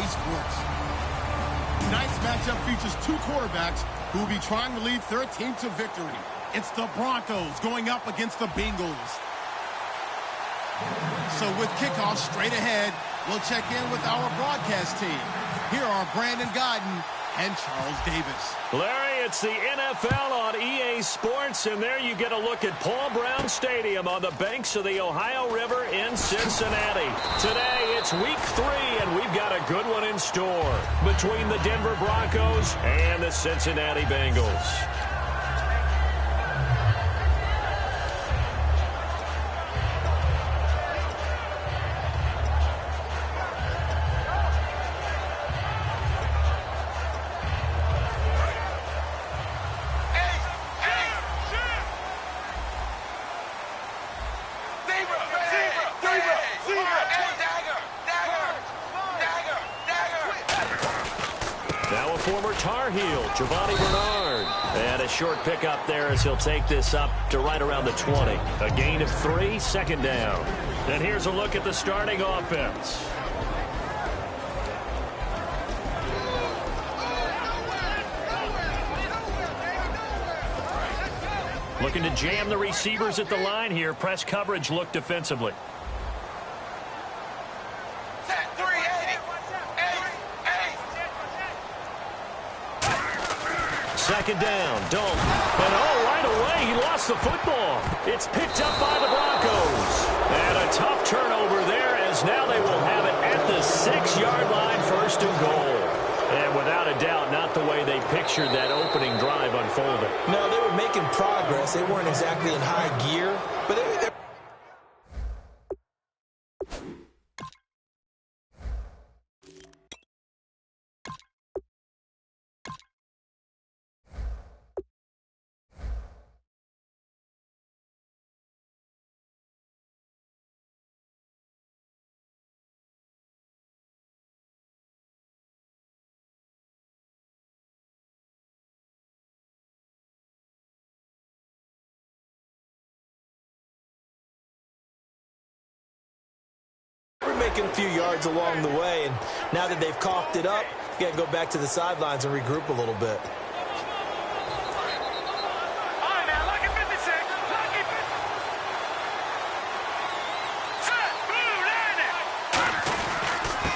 Sports. Tonight's matchup features two quarterbacks who will be trying to lead their team to victory. It's the Broncos going up against the Bengals. So with kickoff straight ahead, we'll check in with our broadcast team. Here are Brandon Godden and Charles Davis. Larry, it's the NFL on EA Sports, and there you get a look at Paul Brown Stadium on the banks of the Ohio River in Cincinnati. Today, it's week 3, and we've got a good one in store between the Denver Broncos and the Cincinnati Bengals. Giovanni Bernard. And a short pickup there as he'll take this up to right around the 20. A gain of 3, second down. And here's a look at the starting offense. Looking to jam the receivers at the line here. Press coverage look defensively. Second down, Dalton. And right away, he lost the football. It's picked up by the Broncos. And a tough turnover there as now they will have it at the 6-yard line, first and goal. And without a doubt, not the way they pictured that opening drive unfolding. No, they were making progress. They weren't exactly in high gear, but they making a few yards along the way, and now that they've coughed it up, you got to go back to the sidelines and regroup a little bit.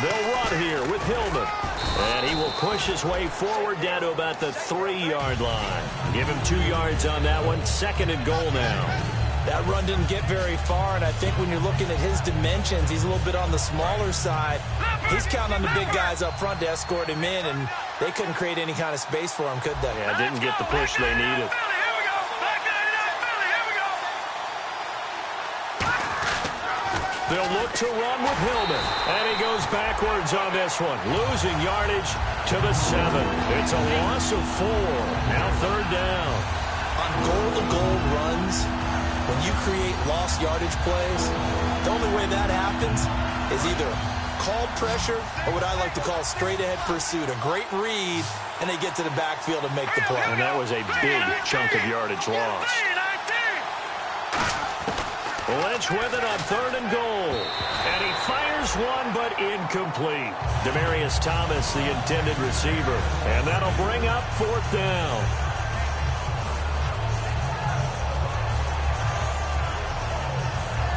They'll run here with Hillman. And he will push his way forward down to about the 3-yard line. Give him 2 yards on that one. Second and goal now. That run didn't get very far, and I think when you're looking at his dimensions, he's a little bit on the smaller side. He's counting on the big guys up front to escort him in, and they couldn't create any kind of space for him, could they? Yeah, didn't get the push they needed. They'll look to run with Hillman, and he goes backwards on this one, losing yardage to the 7. It's a loss of 4. Now third down. On goal-to-goal runs, when you create lost yardage plays, the only way that happens is either called pressure or what I like to call straight-ahead pursuit. A great read, and they get to the backfield and make the play. And that was a big chunk of yardage loss. Lynch with it on third and goal. And he fires one, but incomplete. Demaryius Thomas, the intended receiver. And that'll bring up fourth down.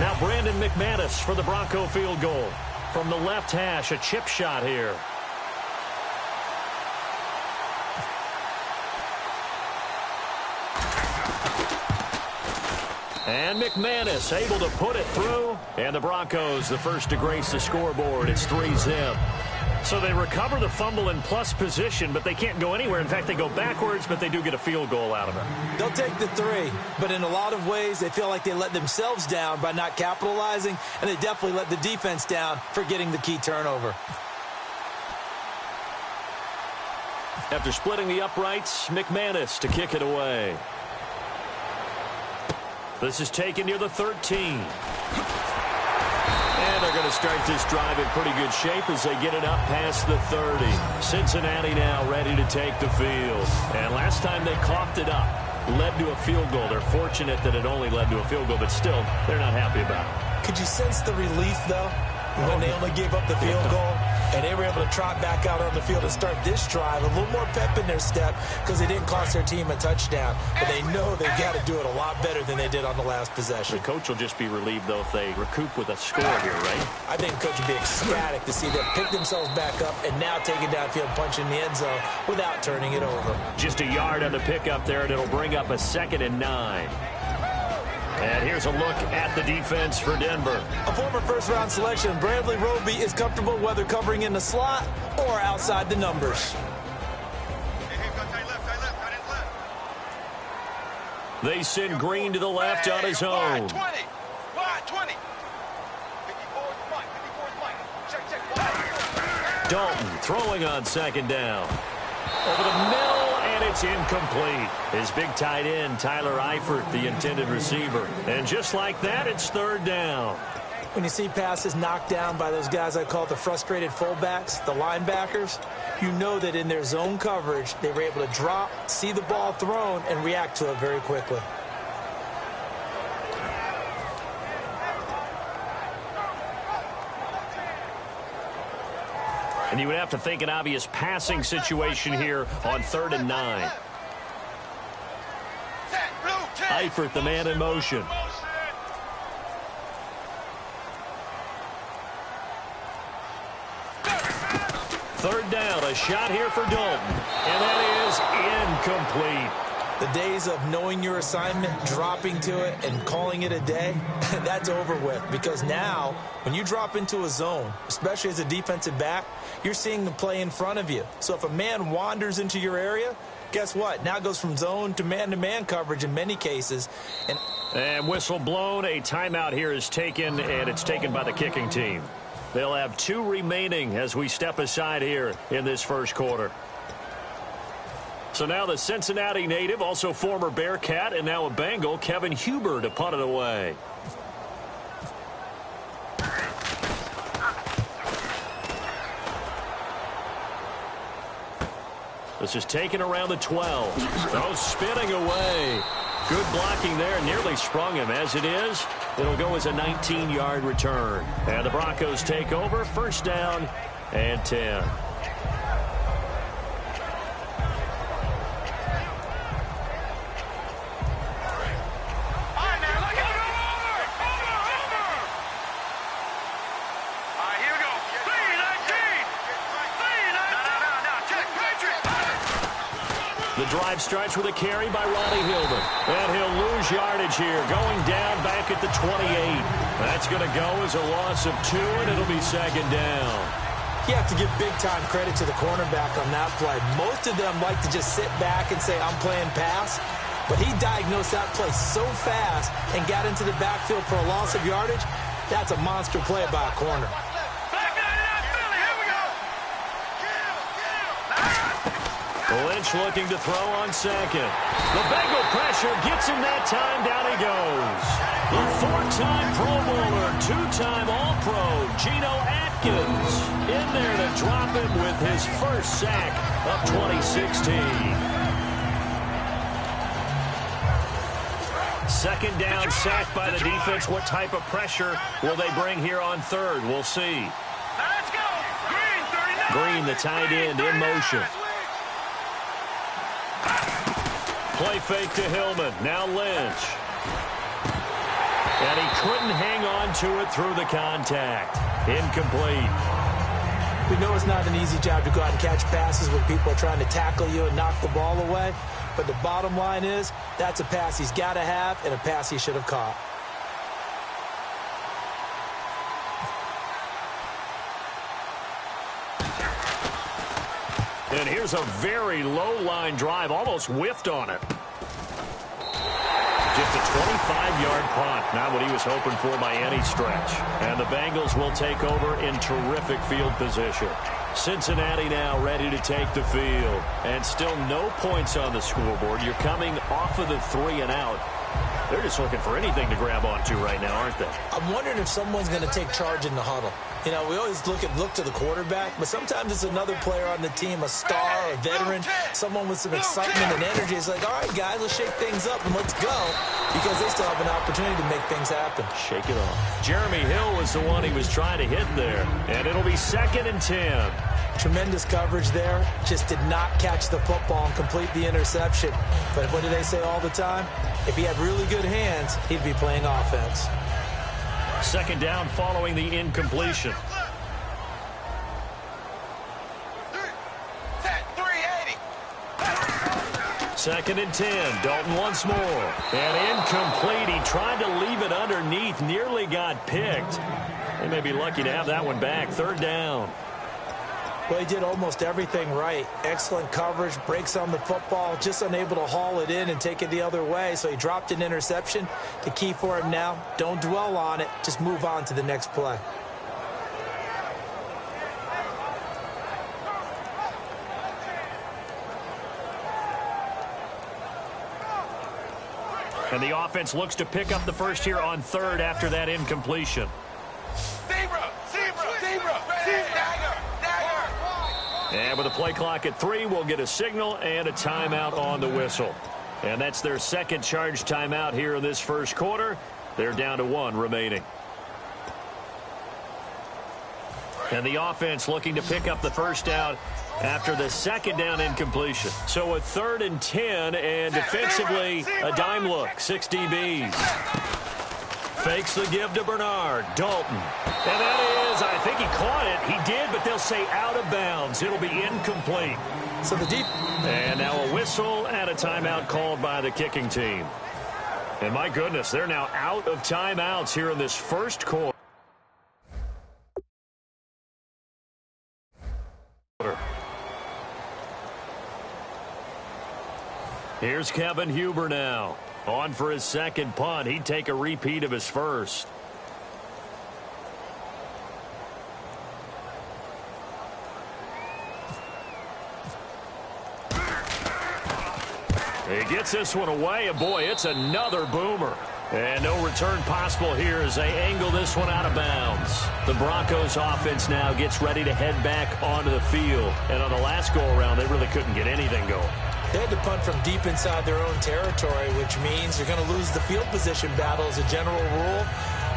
Now Brandon McManus for the Bronco field goal. From the left hash, a chip shot here. And McManus able to put it through. And the Broncos, the first to grace the scoreboard. It's 3-zip. So they recover the fumble in plus position, but they can't go anywhere. In fact, they go backwards, but they do get a field goal out of it. They'll take the 3, but in a lot of ways, they feel like they let themselves down by not capitalizing, and they definitely let the defense down for getting the key turnover. After splitting the uprights, McManus to kick it away. This is taken near the 13. And they're going to start this drive in pretty good shape as they get it up past the 30. Cincinnati now ready to take the field. And last time they coughed it up, led to a field goal. They're fortunate that it only led to a field goal, but still, they're not happy about it. Could you sense the relief, though, when they only gave up the field goal? And they were able to trot back out on the field and start this drive. A little more pep in their step because they didn't cost their team a touchdown. But they know they've got to do it a lot better than they did on the last possession. The coach will just be relieved, though, if they recoup with a score here, right? I think the coach would be ecstatic to see them pick themselves back up and now take it downfield, punch in the end zone without turning it over. Just a yard on the pickup there, and it'll bring up a 2nd and 9. And here's a look at the defense for Denver. A former first-round selection, Bradley Roby, is comfortable whether covering in the slot or outside the numbers. They send Green to the left on his own. Dalton throwing on 2nd down. Over the middle, and it's incomplete. His big tight end, Tyler Eifert, the intended receiver. And just like that, it's 3rd down. When you see passes knocked down by those guys I call the frustrated fullbacks, the linebackers, you know that in their zone coverage, they were able to drop, see the ball thrown, and react to it very quickly. And you would have to think an obvious passing situation here on 3rd and 9. Eifert, the man in motion. Third down, a shot here for Dalton. And that is incomplete. The days of knowing your assignment, dropping to it, and calling it a day, that's over with. Because now, when you drop into a zone, especially as a defensive back, you're seeing the play in front of you. So if a man wanders into your area, guess what? Now it goes from zone to man-to-man coverage in many cases. And whistle blown. A timeout here is taken, and it's taken by the kicking team. They'll have 2 remaining as we step aside here in this first quarter. So now the Cincinnati native, also former Bearcat, and now a Bengal, Kevin Huber, to punt it away. This is taken around the 12. Oh, spinning away. Good blocking there, nearly sprung him. As it is, it'll go as a 19-yard return. And the Broncos take over, 1st down and 10. The drive starts with a carry by Ronnie Hillman. And he'll lose yardage here, going down back at the 28. That's going to go as a loss of 2, and it'll be 2nd down. You have to give big-time credit to the cornerback on that play. Most of them like to just sit back and say, I'm playing pass. But he diagnosed that play so fast and got into the backfield for a loss of yardage. That's a monster play by a corner. Lynch looking to throw on 2nd. The Bengal pressure gets him that time. Down he goes. The 4-time Pro Bowler, 2-time All-Pro, Geno Atkins, in there to drop him with his first sack of 2016. 2nd down, sack by the defense. What type of pressure will they bring here on 3rd? We'll see. Let's go. Green, the tight end, in motion. Play fake to Hillman. Now Lynch. And he couldn't hang on to it through the contact. Incomplete. We know it's not an easy job to go out and catch passes when people are trying to tackle you and knock the ball away. But the bottom line is, that's a pass he's got to have and a pass he should have caught. And here's a very low-line drive, almost whiffed on it. Just a 25-yard punt, not what he was hoping for by any stretch. And the Bengals will take over in terrific field position. Cincinnati now ready to take the field. And still no points on the scoreboard. You're coming off of the 3 and out. They're just looking for anything to grab onto right now, aren't they? I'm wondering if someone's going to take charge in the huddle. You know, we always look to the quarterback, but sometimes it's another player on the team, a star, a veteran, someone with some excitement and energy. It's like, all right, guys, let's shake things up and let's go, because they still have an opportunity to make things happen. Shake it off. Jeremy Hill was the one he was trying to hit there, and it'll be 2nd and 10. Tremendous coverage there. Just did not catch the football and complete the interception. But what do they say all the time? If he had really good hands, he'd be playing offense. 2nd down following the incompletion. 2nd and 10. Dalton once more. And incomplete. He tried to leave it underneath. Nearly got picked. They may be lucky to have that one back. 3rd down. Well, he did almost everything right. Excellent coverage, breaks on the football, just unable to haul it in and take it the other way. So he dropped an interception. The key for him now, don't dwell on it. Just move on to the next play. And the offense looks to pick up the first here on 3rd after that incompletion. And with a play clock at 3, we'll get a signal and a timeout on the whistle. And that's their 2nd charge timeout here in this first quarter. They're down to 1 remaining. And the offense looking to pick up the first down after the 2nd down incompletion. So a 3rd and 10, and defensively, a dime look, 6 DBs. Fakes the give to Bernard. Dalton. And that is, I think he caught it. He did, but they'll say out of bounds. It'll be incomplete. So the deep. And now a whistle and a timeout called by the kicking team. And my goodness, they're now out of timeouts here in this first quarter. Here's Kevin Huber now. On for his 2nd punt. He'd take a repeat of his first. He gets this one away, and boy, it's another boomer. And no return possible here as they angle this one out of bounds. The Broncos offense now gets ready to head back onto the field. And on the last go-around, they really couldn't get anything going. They had to punt from deep inside their own territory, which means you're going to lose the field position battle as a general rule.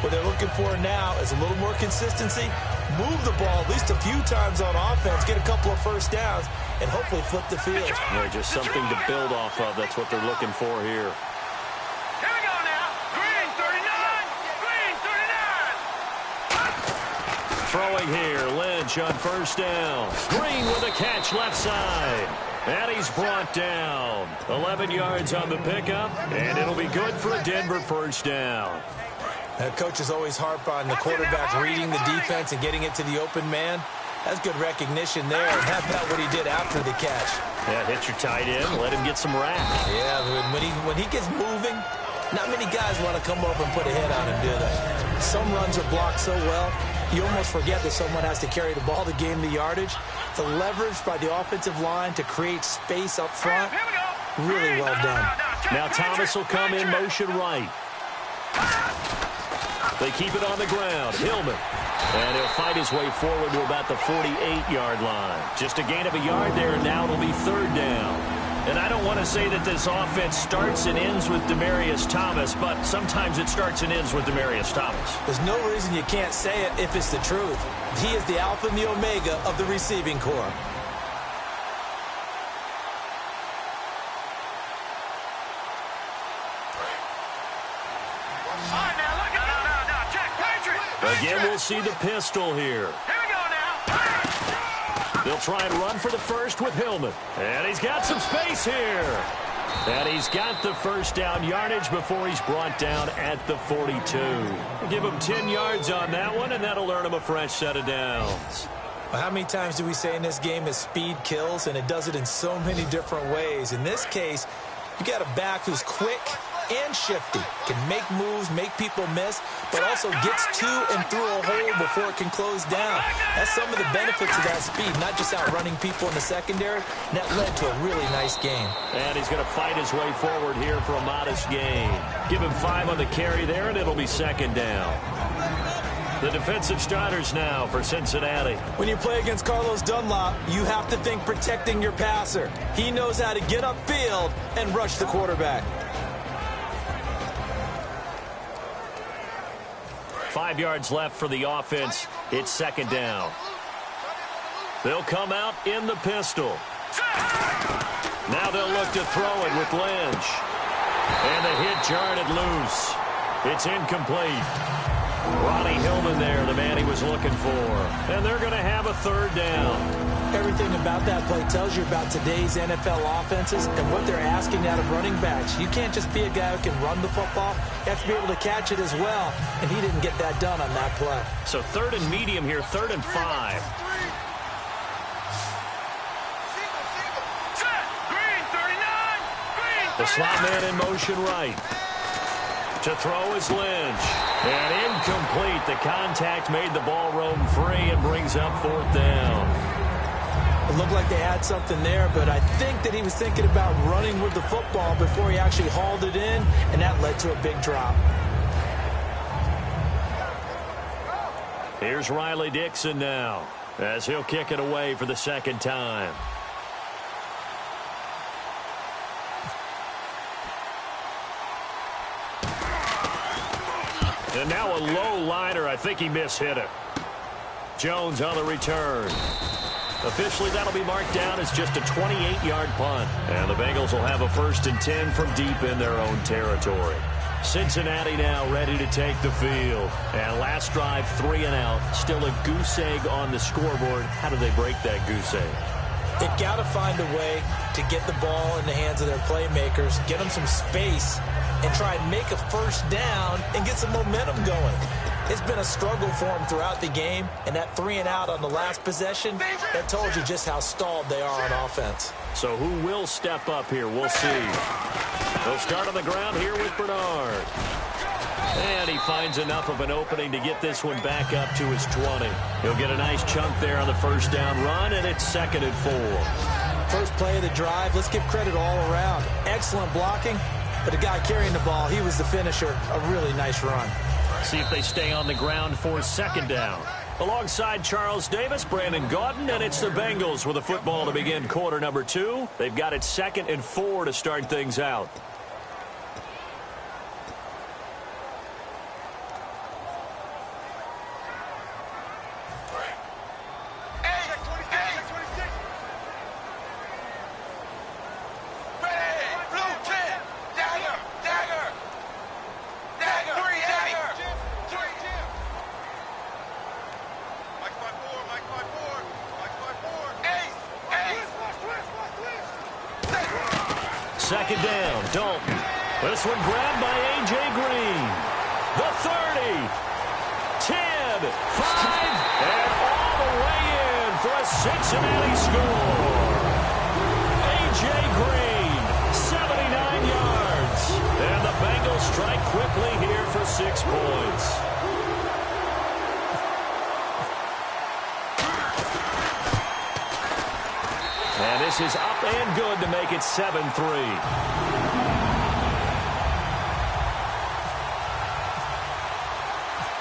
What they're looking for now is a little more consistency, move the ball at least a few times on offense, get a couple of first downs, and hopefully flip the field. Yeah, just something to build off of. That's what they're looking for here. Here we go now. Green 39. Throwing here, Lynch on first down. Green with a catch left side. And he's brought down. 11 yards on the pickup, and it'll be good for a Denver first down. Coaches always harp on the quarterback reading the defense and getting it to the open man. That's good recognition there. And how about what he did after the catch? Yeah, hit your tight end, let him get some rack. Yeah, when he gets moving, not many guys want to come up and put a hit on him, do they? Some runs are blocked so well, you almost forget that someone has to carry the ball to gain the yardage. The leverage by the offensive line to create space up front, really well done. Now Thomas will come in motion right. They keep it on the ground. Hillman. And he'll fight his way forward to about the 48-yard line. Just a gain of a yard there, and now it'll be 3rd down. And I don't want to say that this offense starts and ends with Demaryius Thomas, but sometimes it starts and ends with Demaryius Thomas. There's no reason you can't say it if it's the truth. He is the alpha and the omega of the receiving corps. Again, we'll see the pistol here. Here we go now. They'll try and run for the first with Hillman. And he's got some space here. And he's got the first down yardage before he's brought down at the 42. Give him 10 yards on that one, and that'll earn him a fresh set of downs. Well, how many times do we say in this game that speed kills, and it does it in so many different ways? In this case, you got a back who's quick, and shifty. Can make moves, make people miss, but also gets to and through a hole before it can close down. That's some of the benefits of that speed, not just outrunning people in the secondary. And that led to a really nice game. And he's going to fight his way forward here for a modest gain. Give him 5 on the carry there, and it'll be second down. The defensive starters now for Cincinnati. When you play against Carlos Dunlop, you have to think protecting your passer. He knows how to get upfield and rush the quarterback. 5 yards left for the offense. It's second down. They'll come out in the pistol. Now they'll look to throw it with Lynch. And the hit jarred it loose. It's incomplete. Ronnie Hillman there, the man he was looking for. And they're going to have a third down. Everything about that play tells you about today's NFL offenses and what they're asking out of running backs. You can't just be a guy who can run the football. You have to be able to catch it as well. And he didn't get that done on that play. So third and medium here, 3rd and 5. The slot man in motion right. To throw is Lynch. And incomplete. The contact made the ball roam free and brings up 4th down. It looked like they had something there, but I think that he was thinking about running with the football before he actually hauled it in, and that led to a big drop. Here's Riley Dixon now, as he'll kick it away for the second time. And now a low liner. I think he mishit it. Jones on the return. Officially, that'll be marked down as just a 28-yard punt. And the Bengals will have a 1st and 10 from deep in their own territory. Cincinnati now ready to take the field. And last drive, 3 and out. Still a goose egg on the scoreboard. How do they break that goose egg? They've got to find a way to get the ball in the hands of their playmakers, get them some space, and try and make a first down and get some momentum going. It's been a struggle for them throughout the game, and that 3 and out on the last possession, that told you just how stalled they are on offense. So who will step up here? We'll see. They'll start on the ground here with Bernard. And he finds enough of an opening to get this one back up to his 20. He'll get a nice chunk there on the first down run, and it's 2nd and 4. First play of the drive, let's give credit all around. Excellent blocking, but the guy carrying the ball, he was the finisher. A really nice run. See if they stay on the ground for 2nd down. Alongside Charles Davis, Brandon Gaudin, and it's the Bengals with a football to begin quarter number 2. They've got it 2nd and 4 to start things out. Second down, Dalton. This one grabbed by A.J. Green. The 30, 10, 5, and all the way in for a Cincinnati score. A.J. Green, 79 yards. And the Bengals strike quickly here for 6 points. And this is up and good to make it 7-3.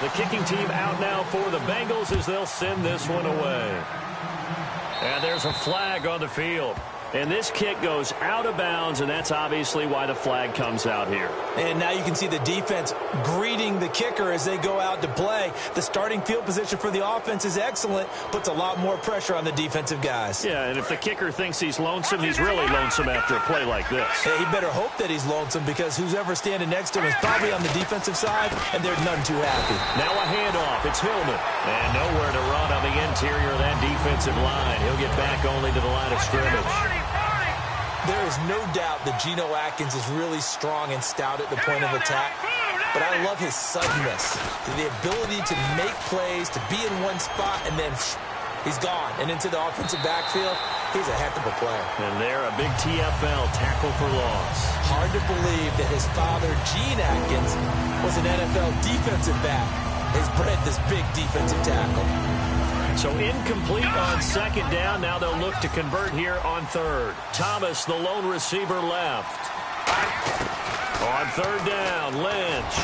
The kicking team out now for the Bengals as they'll send this one away. And there's a flag on the field. And this kick goes out of bounds, and that's obviously why the flag comes out here. And now you can see the defense greeting the kicker as they go out to play. The starting field position for the offense is excellent, puts a lot more pressure on the defensive guys. Yeah, and if the kicker thinks he's lonesome, he's really lonesome after a play like this. Yeah, he better hope that he's lonesome because who's ever standing next to him is probably on the defensive side, and they're none too happy. Now a handoff. It's Hillman. And nowhere to run on the interior of that defensive line. He'll get back only to the line of scrimmage. There is no doubt that Geno Atkins is really strong and stout at the point of attack, but I love his suddenness, the ability to make plays, to be in one spot, and then he's gone and into the offensive backfield. He's a heck of a player. And they're a big TFL, tackle for loss. Hard to believe that his father, Gene Atkins, was an NFL defensive back. He's bred this big defensive tackle. So incomplete on second down. Now they'll look to convert here on third. Thomas, the lone receiver, left. On third down, Lynch.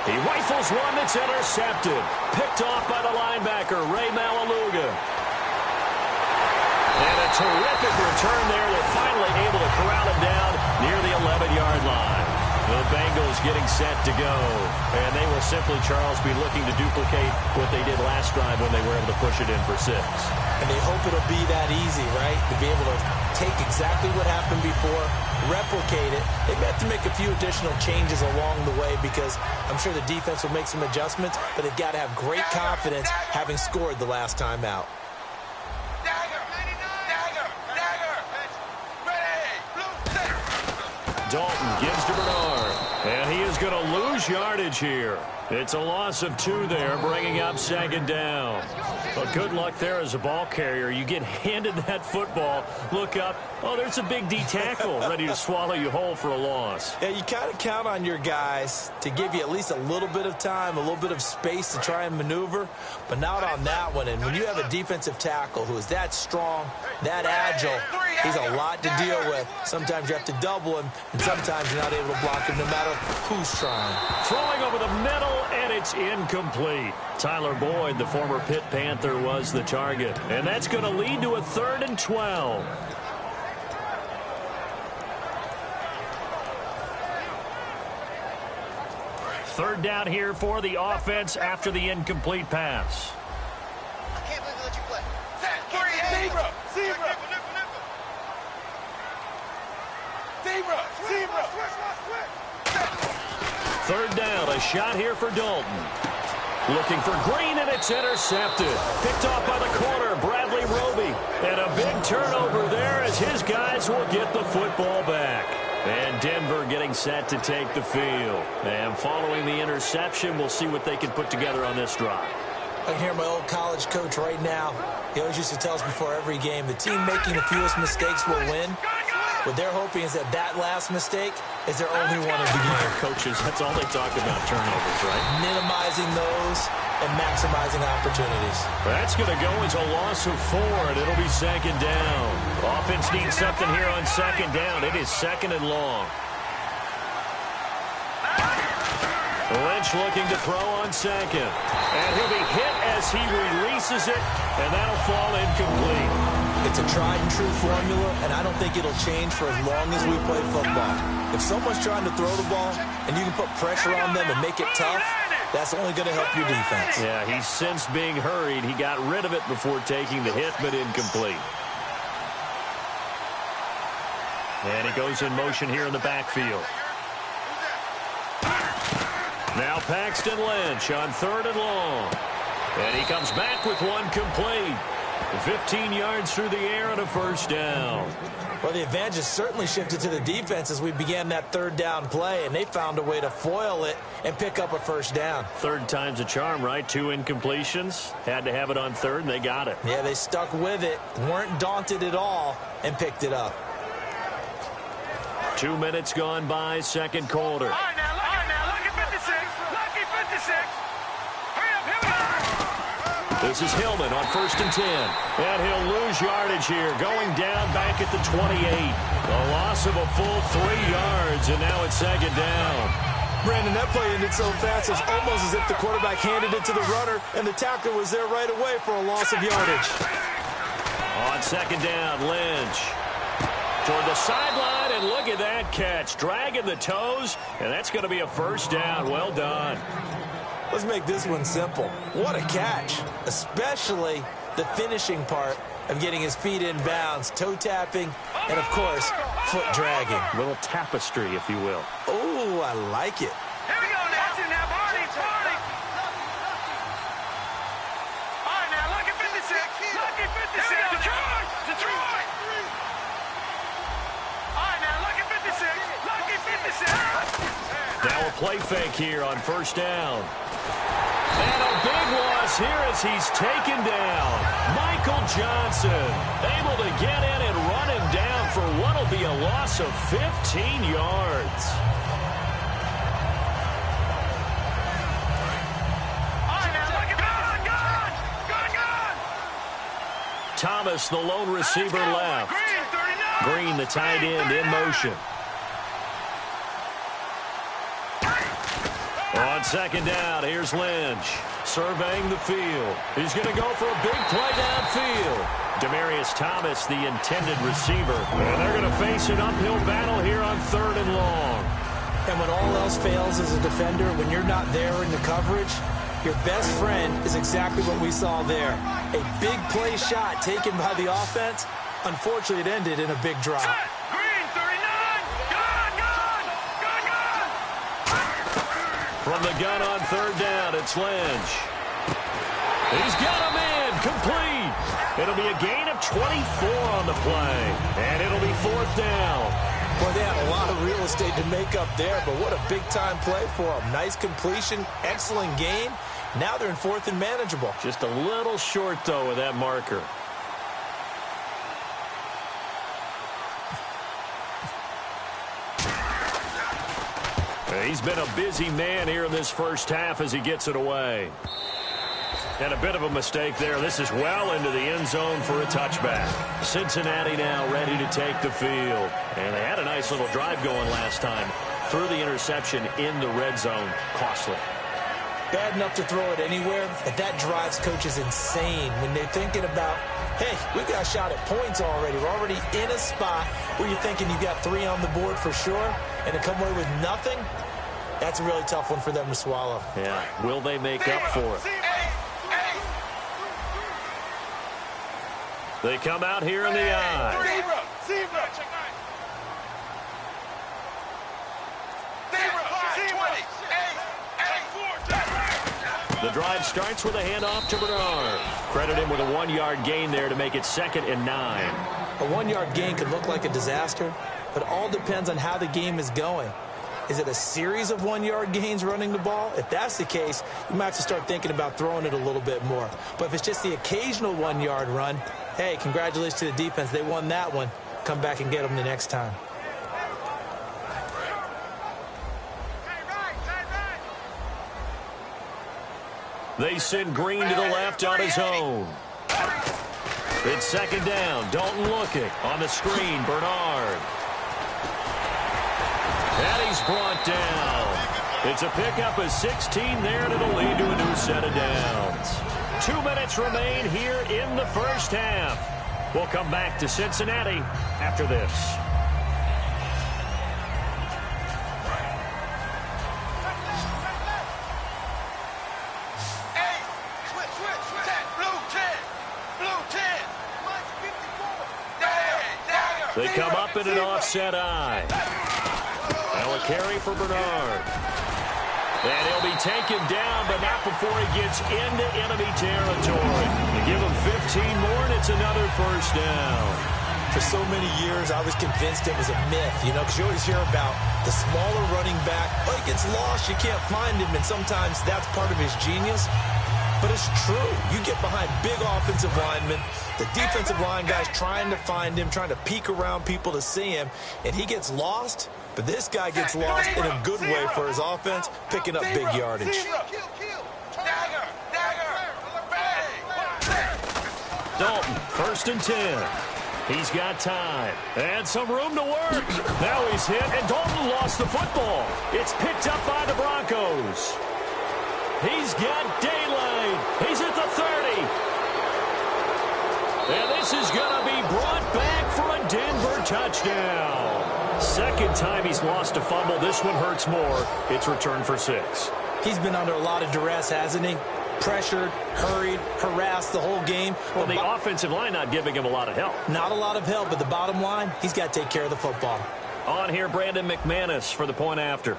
He rifles one that's intercepted. Picked off by the linebacker, Ray Malaluga. And a terrific return there. They're finally able to corral him down near the 11-yard line. The Bengals getting set to go. And they will simply, Charles, be looking to duplicate what they did last drive when they were able to push it in for 6. And they hope it'll be that easy, right? To be able to take exactly what happened before, replicate it. They may have to make a few additional changes along the way because I'm sure the defense will make some adjustments, but they've got to have great confidence having scored the last time out. Dalton gives to Bernard, and he is going to lose yardage here. It's a loss of 2 there, bringing up second down. Well, good luck there as a ball carrier. You get handed that football, look up, oh, there's a big D tackle ready to swallow you whole for a loss. Yeah, you kind of count on your guys to give you at least a little bit of time, a little bit of space to try and maneuver, but not on that one. And when you have a defensive tackle who is that strong, that agile, he's a lot to deal with. Sometimes you have to double him, and sometimes you're not able to block him no matter who's trying. Throwing over the middle, and it's incomplete. Tyler Boyd, the former Pitt Panther, was the target. And that's going to lead to a 3rd and 12. Third down here for the offense after the incomplete pass. I can't believe they let you play. Zebra. Third down, a shot here for Dalton. Looking for Green, and it's intercepted. Picked off by the corner, Bradley Roby. And a big turnover there as his guys will get the football back. And Denver getting set to take the field. And following the interception, we'll see what they can put together on this drive. I can hear my old college coach right now. He always used to tell us before every game, the team making the fewest mistakes will win. What they're hoping is that last mistake is their only one of the game. Coaches, that's all they talk about, turnovers, right? Minimizing those and maximizing opportunities. That's going to go as a loss of 4, and it'll be second down. Offense needs something here on second down. It is second and long. Lynch looking to throw on second. And he'll be hit as he releases it, and that'll fall incomplete. It's a tried-and-true formula, and I don't think it'll change for as long as we play football. If someone's trying to throw the ball and you can put pressure on them and make it tough, that's only going to help your defense. Yeah, he's since being hurried. He got rid of it before taking the hit, but incomplete. And he goes in motion here in the backfield. Now Paxton Lynch on 3rd and long. And he comes back with one complete. 15 yards through the air and a first down. Well, the advantage has certainly shifted to the defense as we began that 3rd down play, and they found a way to foil it and pick up a first down. 3rd time's a charm, right? 2 incompletions. Had to have it on 3rd, and they got it. Yeah, they stuck with it, weren't daunted at all, and picked it up. 2 minutes gone by, second quarter. All right, now, lucky 56. Lucky 56. Hurry up, here we go. This is Hillman on 1st and 10. And he'll lose yardage here, going down back at the 28. A loss of a full 3 yards, and now it's second down. Brandon, that play ended so fast, it's almost as if the quarterback handed it to the runner, and the tackler was there right away for a loss of yardage. On second down, Lynch toward the sideline, and look at that catch. Dragging the toes, and that's going to be a first down. Well done. Let's make this one simple. What a catch, especially the finishing part of getting his feet in bounds, toe tapping, and, of course, foot dragging. A little tapestry, if you will. Oh, I like it. Here we go now, Barney. All right, now, lucky 56. Lucky 56. Detroit. All right, now, lucky 56. Lucky 56. Now a play fake here on first down. And a big loss moves here as he's taken down. Michael Johnson able to get in and run him down for what will be a loss of 15 yards. Thomas, the lone receiver, left. Green, the tight end, in motion. On second down, here's Lynch. Surveying the field. He's going to go for a big play downfield. Demaryius Thomas, the intended receiver. And they're going to face an uphill battle here on 3rd and long. And when all else fails as a defender, when you're not there in the coverage, your best friend is exactly what we saw there. A big play shot taken by the offense. Unfortunately, it ended in a big drop. Green, 39. Gun. From the gun on 3rd down, it's Lynch. He's got him in. Complete. It'll be a gain of 24 on the play. And it'll be 4th down. Boy, they had a lot of real estate to make up there, but what a big-time play for them. Nice completion, excellent gain. Now they're in 4th and manageable. Just a little short, though, with that marker. He's been a busy man here in this first half as he gets it away. And a bit of a mistake there. This is well into the end zone for a touchback. Cincinnati now ready to take the field. And they had a nice little drive going last time. Threw the interception in the red zone. Costly. Bad enough to throw it anywhere, but that drives coaches insane when they're thinking about, hey, we've got a shot at points already. We're already in a spot where you're thinking you've got 3 on the board for sure, and to come away with nothing, that's a really tough one for them to swallow. Yeah, will they make up for it? They come out here in the eye. The drive starts with a handoff to Bernard. Credit him with a 1-yard gain there to make it 2nd and 9. A 1-yard gain could look like a disaster, but it all depends on how the game is going. Is it a series of 1-yard gains running the ball? If that's the case, you might have to start thinking about throwing it a little bit more. But if it's just the occasional 1-yard run, hey, congratulations to the defense. They won that one. Come back and get them the next time. They send Green to the left on his own. It's 2nd down. Dalton looking. On the screen, Bernard. And he's brought down. It's a pickup of 16 there, and it'll lead to a new set of downs. 2 minutes remain here in the first half. We'll come back to Cincinnati after this. They come up in an offset eye. Now a carry for Bernard. And he'll be taken down, but not before he gets into enemy territory. They give him 15 more, and it's another first down. For so many years, I was convinced it was a myth, because you always hear about the smaller running back. Oh, he gets lost, you can't find him, and sometimes that's part of his genius. But it's true. You get behind big offensive linemen, the defensive line guys trying to find him, trying to peek around people to see him, and he gets lost. But this guy gets lost in a good way for his offense, picking up big yardage. Dalton, 1st and 10. He's got time and some room to work. Now he's hit, and Dalton lost the football. It's picked up by the Broncos. He's got daylight. He's at the 30. And this is going to be brought back for a Denver touchdown. 2nd time he's lost a fumble. This one hurts more. It's returned for 6. He's been under a lot of duress, hasn't he? Pressured, hurried, harassed the whole game. Well, the offensive line not giving him a lot of help. Not a lot of help, but the bottom line, he's got to take care of the football. On here, Brandon McManus for the point after.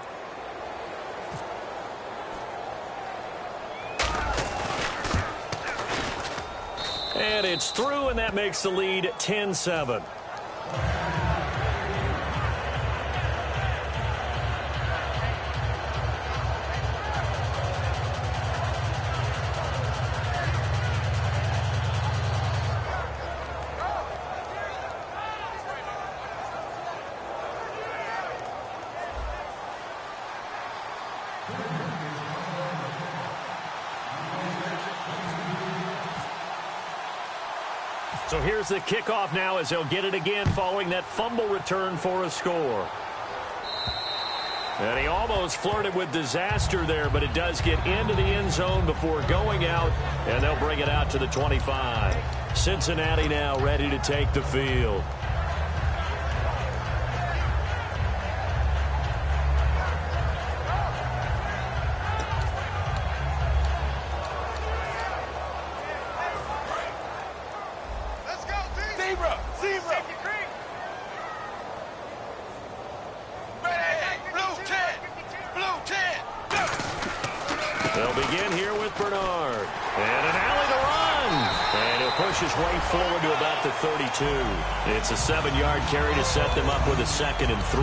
And it's through, and that makes the lead 10-7. So here's the kickoff now as they'll get it again following that fumble return for a score. And he almost flirted with disaster there, but it does get into the end zone before going out, and they'll bring it out to the 25. Cincinnati now ready to take the field. Forward to about the 32. It's a 7-yard carry to set them up with a 2nd and 3.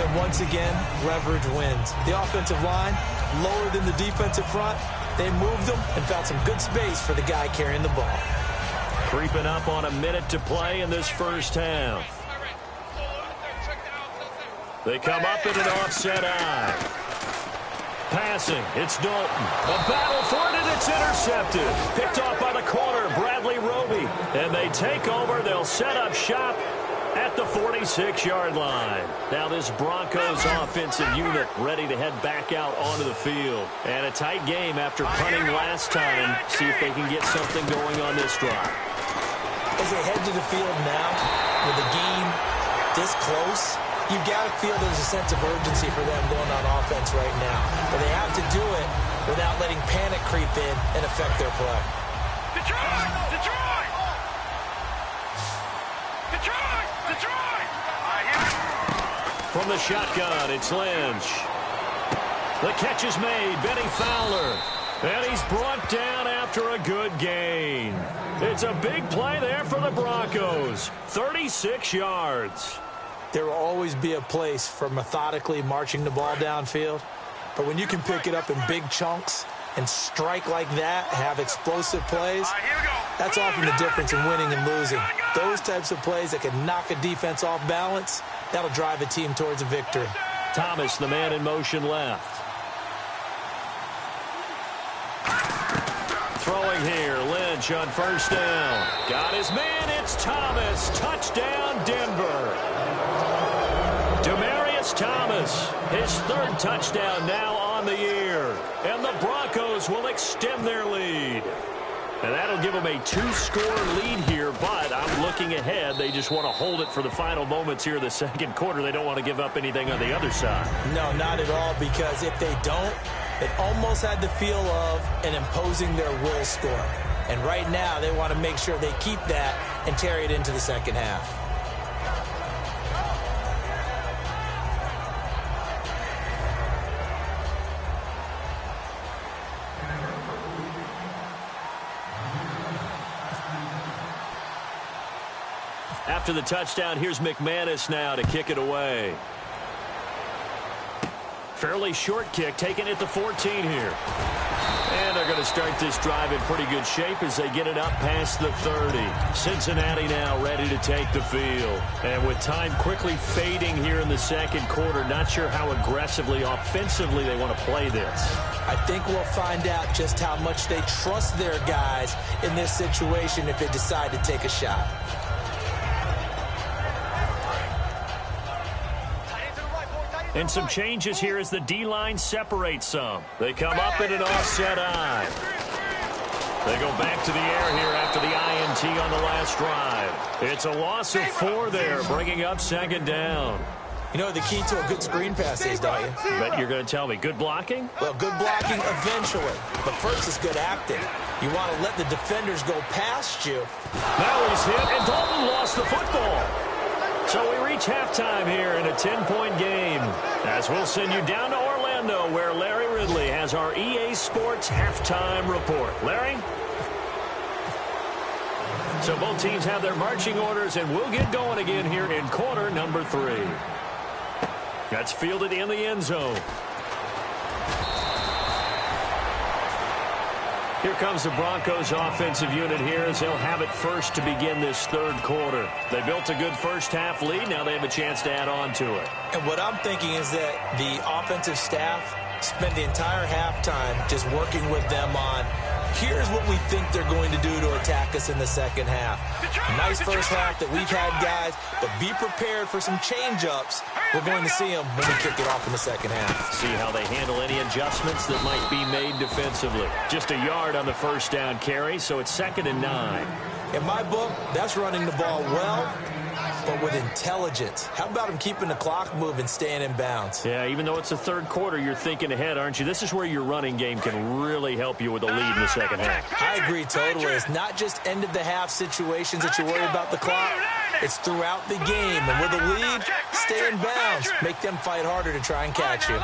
And once again, leverage wins. The offensive line, lower than the defensive front, they moved them and found some good space for the guy carrying the ball. Creeping up on a minute to play in this first half. They come up in an offset eye. Passing, it's Dalton. A battle for it, and it's intercepted. Picked off by the corner, Bradley Roby. And they take over. They'll set up shop at the 46-yard line. Now this Broncos offensive unit ready to head back out onto the field. And a tight game after punting last time. See if they can get something going on this drive. As they head to the field now, with the game this close, you've got to feel there's a sense of urgency for them going on offense right now. But they have to do it without letting panic creep in and affect their play. Detroit! Detroit! Detroit! Detroit! From the shotgun, it's Lynch. The catch is made. Benny Fowler. And he's brought down after a good gain. It's a big play there for the Broncos. 36 yards. There will always be a place for methodically marching the ball downfield. But when you can pick it up in big chunks and strike like that, have explosive plays, that's often the difference in winning and losing. Those types of plays that can knock a defense off balance, that'll drive a team towards a victory. Thomas, the man in motion left. Throwing here, Lynch on first down. Got his man, it's Thomas. Touchdown, Denver. Demaryius Thomas, his 3rd touchdown now on the year. And the Broncos will extend their lead. And that'll give them a 2-score lead here, but I'm looking ahead. They just want to hold it for the final moments here in the second quarter. They don't want to give up anything on the other side. No, not at all, because if they don't, it almost had the feel of an imposing their will score. And right now, they want to make sure they keep that and carry it into the second half. After the touchdown, here's McManus now to kick it away. Fairly short kick, taken at the 14 here. And they're going to start this drive in pretty good shape as they get it up past the 30. Cincinnati now ready to take the field. And with time quickly fading here in the second quarter, not sure how aggressively, offensively they want to play this. I think we'll find out just how much they trust their guys in this situation if they decide to take a shot. And some changes here as the D-line separates some. They come up in an offset eye. They go back to the air here after the INT on the last drive. It's a loss of 4 there, bringing up 2nd down. You know the key to a good screen pass is, don't you? Bet you're going to tell me. Good blocking? Well, good blocking eventually. But first is good acting. You want to let the defenders go past you. Now he's hit, and Dalton lost the football. So we reach halftime here in a 10-point game. As we'll send you down to Orlando, where Larry Ridley has our EA Sports halftime report. Larry? So both teams have their marching orders, and we'll get going again here in quarter number 3. That's fielded in the end zone. Here comes the Broncos offensive unit here as they'll have it first to begin this 3rd quarter. They built a good first half lead. Now they have a chance to add on to it. And what I'm thinking is that the offensive staff spent the entire halftime just working with them on Here's what we think they're going to do to attack us in the second half. Nice first half that we've had, guys, but be prepared for some change-ups. We're going to see them when we kick it off in the second half. See how they handle any adjustments that might be made defensively. Just a yard on the first down carry, so it's 2nd and 9. In my book, that's running the ball well, but with intelligence. How about him keeping the clock moving, staying in bounds? Yeah, even though it's the third quarter, you're thinking ahead, aren't you? This is where your running game can really help you with a lead in the second half. I agree totally. It's not just end-of-the-half situations that you worry about the clock. It's throughout the game. And with a lead, stay in bounds. Make them fight harder to try and catch you. On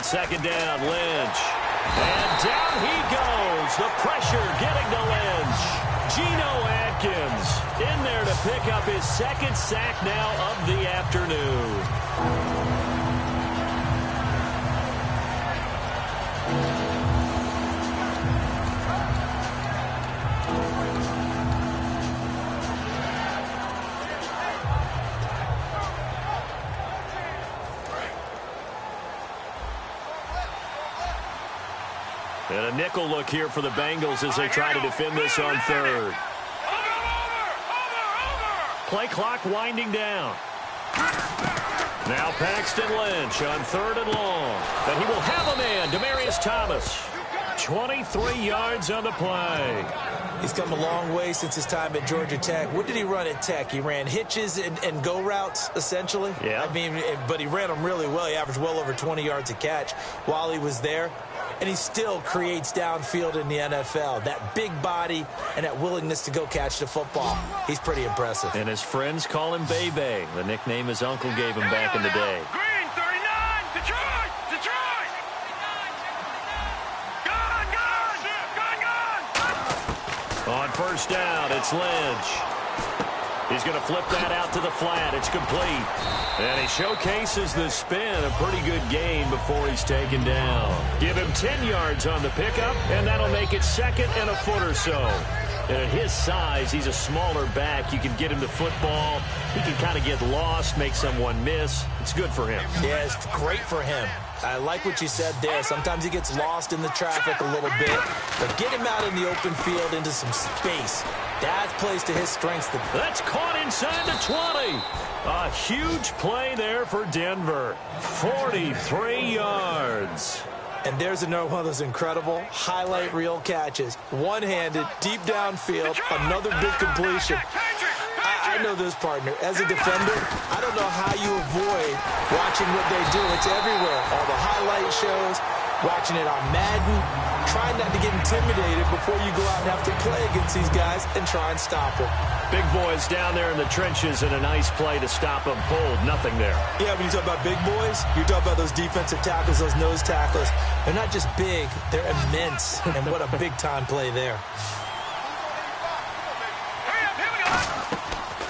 2nd down, Lynch. And down he goes. The pressure getting to Lynch. Geno Atkins in there to pick up his 2nd sack now of the afternoon. And a nickel look here for the Bengals as they try to defend this on 3rd. Play clock winding down. Now Paxton Lynch on 3rd and long. And he will have a man, Demaryius Thomas. 23 yards on the play. He's come a long way since his time at Georgia Tech. What did he run at Tech? He ran hitches and go routes, essentially. Yeah. I mean, but he ran them really well. He averaged well over 20 yards a catch while he was there. And he still creates downfield in the NFL. That big body and that willingness to go catch the football. He's pretty impressive. And his friends call him Bebe, the nickname his uncle gave him back in the day. Green, 39, Detroit, Detroit. Gone. On 1st down, it's Lynch. He's going to flip that out to the flat. It's complete. And he showcases the spin. A pretty good gain before he's taken down. Give him 10 yards on the pickup, and that'll make it 2nd and a foot or so. And at his size, he's a smaller back. You can get him the football. He can kind of get lost, make someone miss. It's good for him. Yeah, it's great for him. I like what you said there. Sometimes he gets lost in the traffic a little bit. But get him out in the open field into some space. That plays to his strengths. That's caught inside the 20. A huge play there for Denver. 43 yards. And there's another one of those incredible highlight reel catches. One-handed, deep downfield, another big completion. I know this, partner. As a defender, I don't know how you avoid watching what they do. It's everywhere. All the highlight shows, watching it on Madden. Try not to get intimidated before you go out and have to play against these guys and try and stop them. Big boys down there in the trenches and a nice play to stop them cold. Nothing there. Yeah, when you talk about big boys, you're talking about those defensive tackles, those nose tackles. They're not just big, they're immense. And what a big-time play there.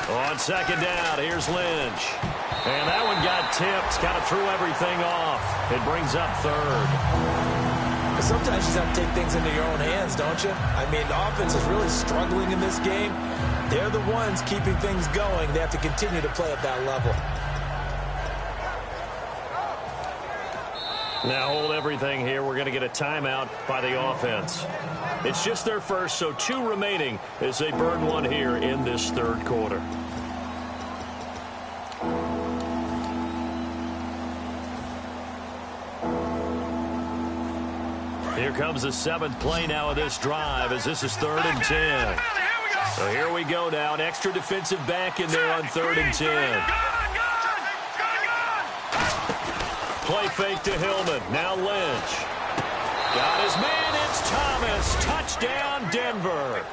On 2nd down, here's Lynch. And that one got tipped, kind of threw everything off. It brings up 3rd. Sometimes you just have to take things into your own hands, don't you? I mean, the offense is really struggling in this game. They're the ones keeping things going. They have to continue to play at that level. Now hold everything here. We're going to get a timeout by the offense. It's just their first, so 2 remaining as they burn one here in this 3rd quarter. Here comes the 7th play now of this drive as this is 3rd and 10. So here we go now. An extra defensive back in there on 3rd and 10. Play fake to Hillman. Now Lynch. Got his man. It's Thomas. Touchdown, Denver.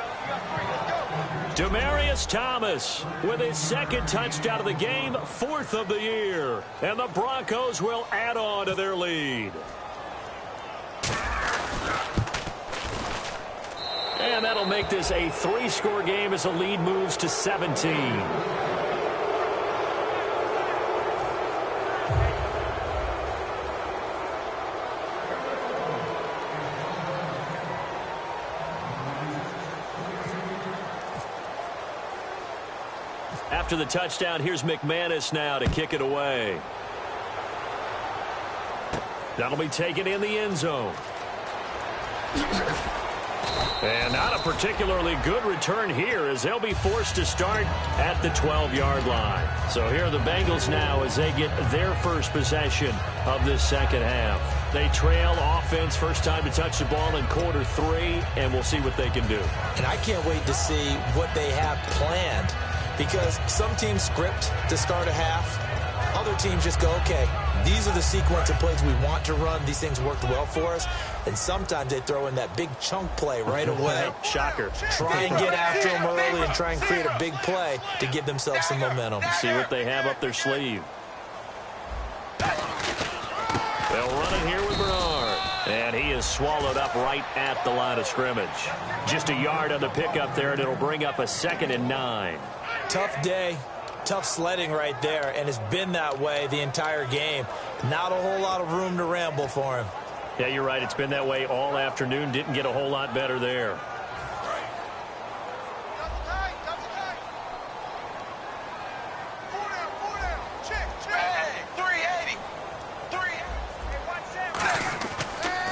Demaryius Thomas with his 2nd touchdown of the game, 4th of the year. And the Broncos will add on to their lead. And that'll make this a 3-score game as the lead moves to 17. After the touchdown, here's McManus now to kick it away. That'll be taken in the end zone. And not a particularly good return here as they'll be forced to start at the 12-yard line. So here are the Bengals now as they get their first possession of this second half. They trail offense, first time to touch the ball in quarter 3, and we'll see what they can do. And I can't wait to see what they have planned, because some teams script to start a half. Other teams just go, okay, these are the sequence of plays we want to run. These things worked well for us. And sometimes they throw in that big chunk play right away. Shocker. Try and get after them early and try and create a big play to give themselves some momentum. See what they have up their sleeve. They'll run it here with Bernard. And he is swallowed up right at the line of scrimmage. Just a yard on the pickup there, and it'll bring up a 2nd and 9. Tough day. Tough sledding right there, and it's been that way the entire game. Not a whole lot of room to ramble for him. Yeah, you're right. It's been that way all afternoon. Didn't get a whole lot better there.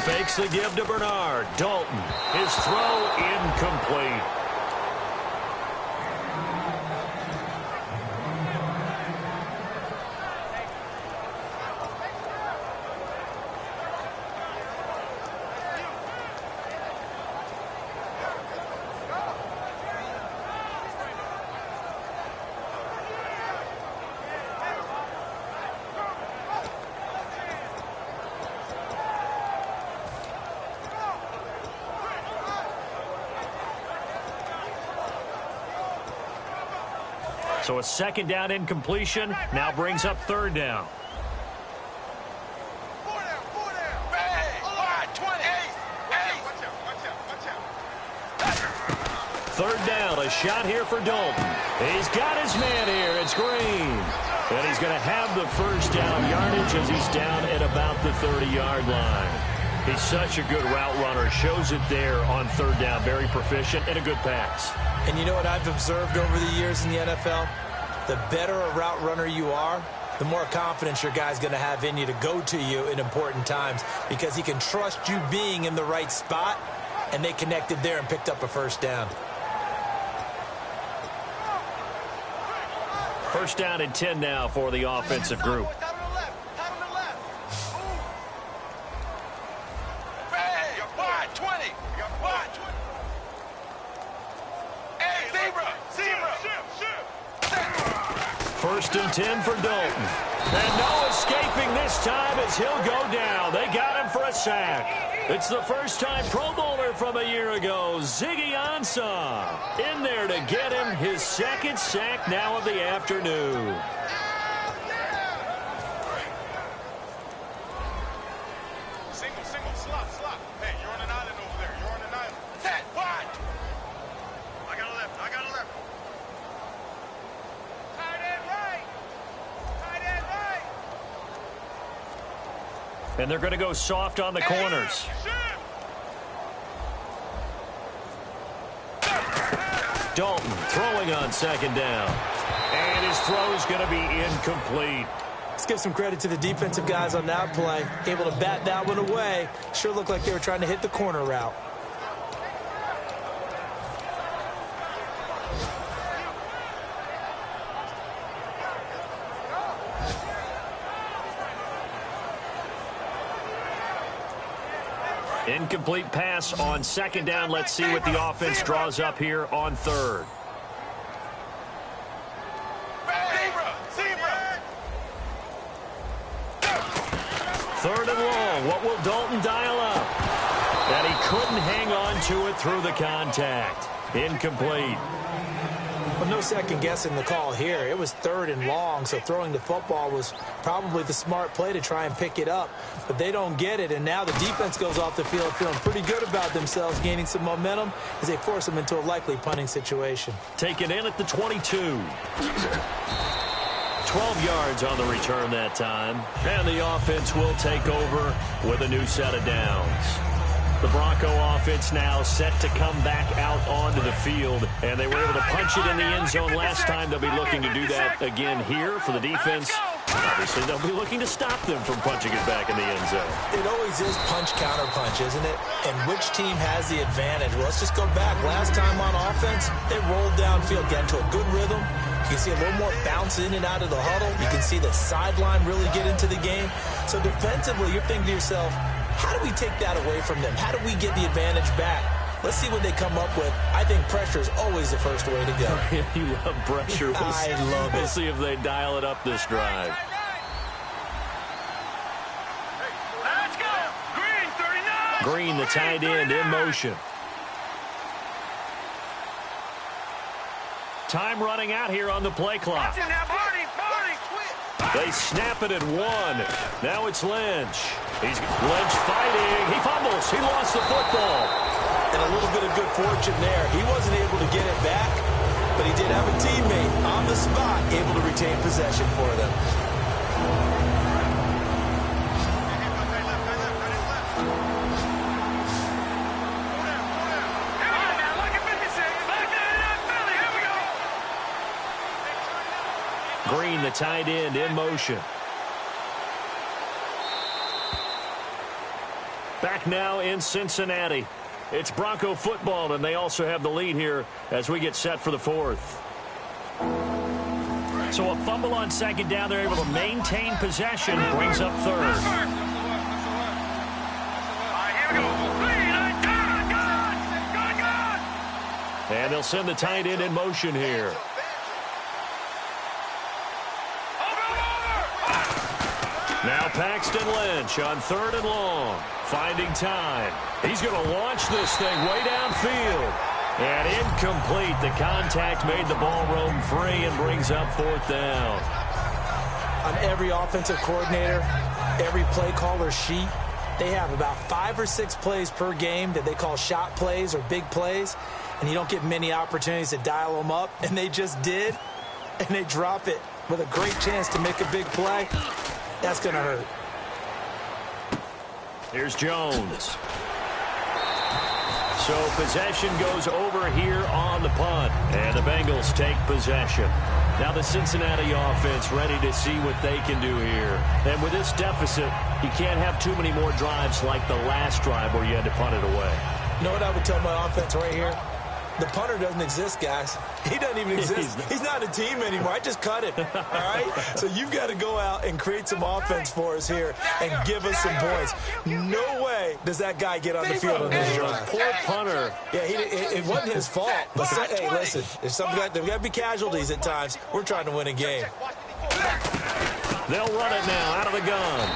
Fakes the give to Bernard. Dalton. His throw incomplete. So a 2nd down incompletion now brings up 3rd down. Third down, a shot here for Dalton. He's got his man here. It's Green. And he's going to have the first down yardage as he's down at about the 30-yard line. He's such a good route runner. Shows it there on 3rd down. Very proficient and a good pass. And you know what I've observed over the years in the NFL? The better a route runner you are, the more confidence your guy's going to have in you to go to you in important times, because he can trust you being in the right spot, and they connected there and picked up a first down. First down and 10 now for the offensive group. First and 10 for Dalton. And no escaping this time as he'll go down. They got him for a sack. It's the first-time Pro Bowler from a year ago, Ziggy Ansah, in there to get him his 2nd sack now of the afternoon. Single, slot. Hey, you're on an island over there. You're on an island. Set, wide. I got a left. Tight end right. And they're going to go soft on the corners. Dalton throwing on 2nd down. And his throw is going to be incomplete. Let's give some credit to the defensive guys on that play. Able to bat that one away. Sure looked like they were trying to hit the corner route. Incomplete pass on 2nd down. Let's see what the offense draws up here on 3rd. Third and long. What will Dalton dial up? And he couldn't hang on to it through the contact. Incomplete. Well, no second guessing the call here. It was 3rd and long, so throwing the football was probably the smart play to try and pick it up. But they don't get it, and now the defense goes off the field feeling pretty good about themselves, gaining some momentum as they force them into a likely punting situation. Taken in at the 22. 12 yards on the return that time. And the offense will take over with a new set of downs. The Bronco offense now set to come back out onto the field. And they were able to punch it in the end zone last time. They'll be looking to do that again here for the defense. Obviously, they'll be looking to stop them from punching it back in the end zone. It always is punch-counter-punch, isn't it? And which team has the advantage? Well, let's just go back. Last time on offense, they rolled downfield, got into a good rhythm. You can see a little more bounce in and out of the huddle. You can see the sideline really get into the game. So defensively, you're thinking to yourself, how do we take that away from them? How do we get the advantage back? Let's see what they come up with. I think pressure is always the first way to go. You love pressure. I love it. We'll see if they dial it up this drive. Let's go. Green, 39. Green, the tight end, in motion. Time running out here on the play clock. They snap it at 1. Now it's Lynch. Lynch fighting. He fumbles. He lost the football. And a little bit of good fortune there. He wasn't able to get it back, but he did have a teammate on the spot able to retain possession for them. Green, the tight end, in motion. Back now in Cincinnati. It's Bronco football, and they also have the lead here as we get set for the 4th. So a fumble on second down. They're able to maintain possession. Brings up 3rd. And they'll send the tight end in motion here. Now Paxton Lynch on 3rd and long. Finding time. He's going to launch this thing way downfield. And incomplete. The contact made the ball roam free and brings up 4th down. On every offensive coordinator, every play caller sheet, they have about 5 or 6 plays per game that they call shot plays or big plays. And you don't get many opportunities to dial them up. And they just did. And they drop it with a great chance to make a big play. That's going to hurt. Here's Jones. So possession goes over here on the punt. And the Bengals take possession. Now the Cincinnati offense ready to see what they can do here. And with this deficit, you can't have too many more drives like the last drive where you had to punt it away. You know what I would tell my offense right here? The punter doesn't exist, guys. He doesn't even exist. He's not a team anymore. I just cut him, all right? So you've got to go out and create some offense for us here and give us some points. No way does that guy get on the field on this drive. Poor punter. Yeah, it wasn't his fault. But hey, listen, there's got to be casualties at times. We're trying to win a game. They'll run it now out of the gun.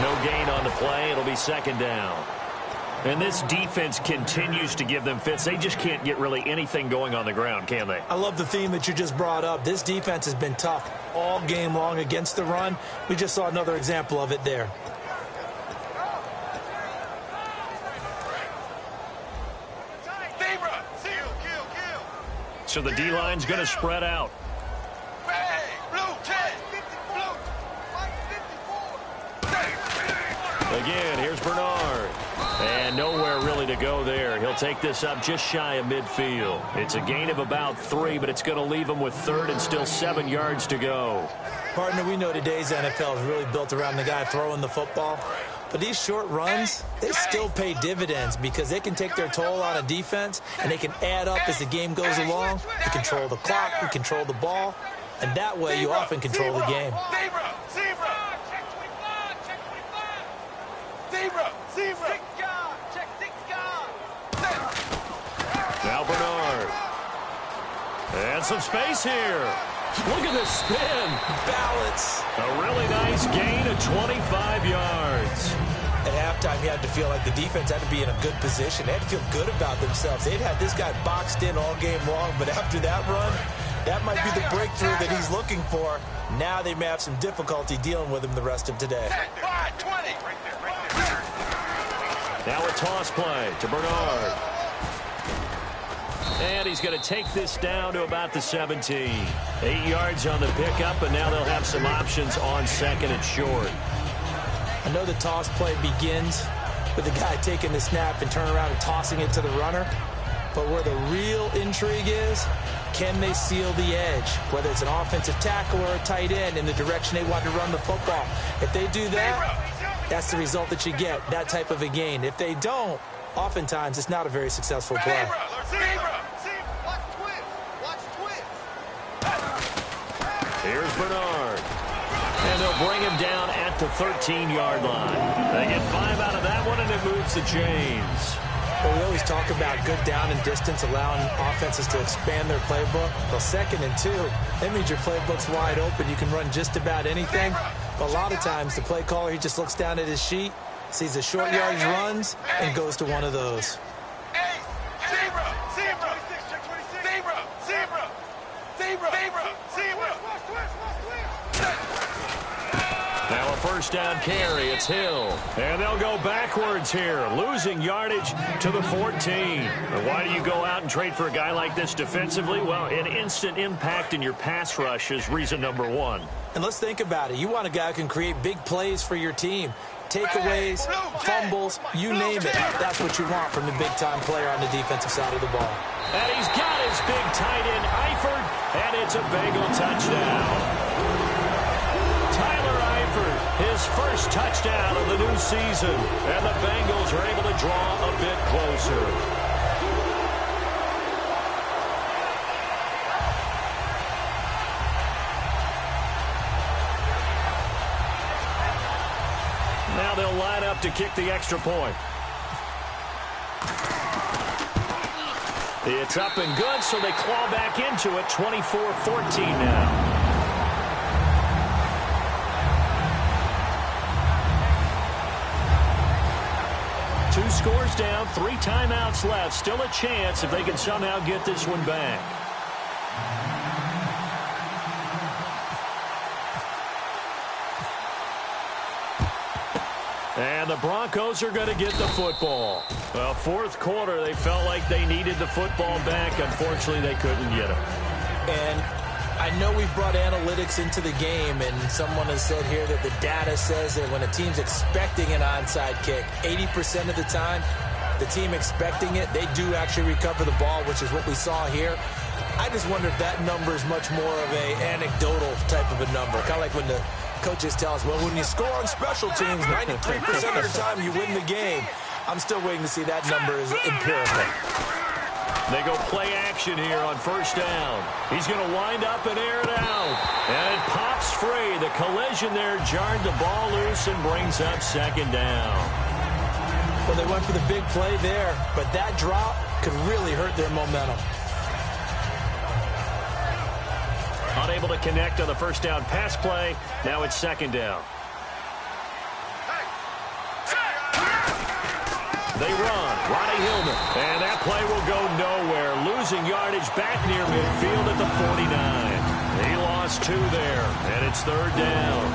No gain on the play. It'll be 2nd down. And this defense continues to give them fits. They just can't get really anything going on the ground, can they? I love the theme that you just brought up. This defense has been tough all game long against the run. We just saw another example of it there. So the D-line's going to spread out. Again, here's Bernard. And nowhere really to go there. He'll take this up just shy of midfield. It's a gain of about 3, but it's going to leave him with 3rd and still 7 yards to go. Partner, we know today's NFL is really built around the guy throwing the football. But these short runs, they still pay dividends because they can take their toll on a defense and they can add up as the game goes along. You control the clock, you control the ball, and that way you often control the game. Now Bernard. And some space here. Look at this spin. Balance. A really nice gain of 25 yards. At halftime, you had to feel like the defense had to be in a good position. They had to feel good about themselves. They'd had this guy boxed in all game long, but after that run, that might be the breakthrough that he's looking for. Now they may have some difficulty dealing with him the rest of today. Now a toss play to Bernard. And he's going to take this down to about the 17. 8 yards on the pickup, and now they'll have some options on 2nd and short. I know the toss play begins with the guy taking the snap and turning around and tossing it to the runner. But where the real intrigue is, can they seal the edge? Whether it's an offensive tackle or a tight end in the direction they want to run the football. If they do that, that's the result that you get, that type of a gain. If they don't, oftentimes it's not a very successful play. Here's Bernard. And they'll bring him down at the 13-yard line. They get 5 out of that one, and it moves the chains. Well, we always talk about good down and distance, allowing offenses to expand their playbook. Well, 2nd and 2, that means your playbook's wide open. You can run just about anything. But a lot of times, the play caller, he just looks down at his sheet, sees the short yardage runs, and goes to one of those. Now a first down carry. It's Hill. And they'll go backwards here, losing yardage to the 14. And why do you go out and trade for a guy like this defensively? Well, an instant impact in your pass rush is reason number 1. And let's think about it. You want a guy who can create big plays for your team. Takeaways, fumbles, you name it. That's what you want from the big-time player on the defensive side of the ball. And he's got his big tight end, Eifert, and it's a Bengal touchdown. Tyler Eifert, his first touchdown of the new season, and the Bengals are able to draw a bit closer. Now they'll line up to kick the extra point. It's up and good, so they claw back into it, 24-14 now. Two scores down, 3 timeouts left. Still a chance if they can somehow get this one back. And the Broncos are going to get the football. Well, 4th quarter, they felt like they needed the football back. Unfortunately, they couldn't get it. And I know we've brought analytics into the game, and someone has said here that the data says that when a team's expecting an onside kick, 80% of the time, the team expecting it, they do actually recover the ball, which is what we saw here. I just wonder if that number is much more of a anecdotal type of a number. Kind of like when the coaches tell us, well, when you score on special teams, 93% of the time you win the game. I'm still waiting to see that number is empirical. They go play action here on first down. He's going to wind up and air it out. And it pops free. The collision there jarred the ball loose and brings up 2nd down. Well, they went for the big play there, but that drop could really hurt their momentum. Unable to connect on the first down pass play. Now it's 2nd down. They run. Ronnie Hillman. And that play will go nowhere. Losing yardage back near midfield at the 49. He lost 2 there. And it's 3rd down.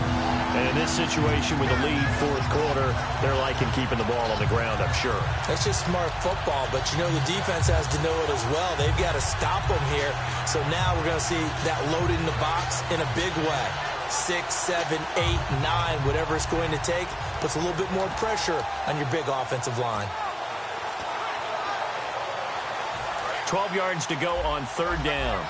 And in this situation with the lead 4th quarter, they're liking keeping the ball on the ground, I'm sure. That's just smart football, but you know the defense has to know it as well. They've got to stop them here. So now we're going to see that loaded in the box in a big way. 6, 7, 8, 9, whatever it's going to take, puts a little bit more pressure on your big offensive line. 12 yards to go on 3rd down.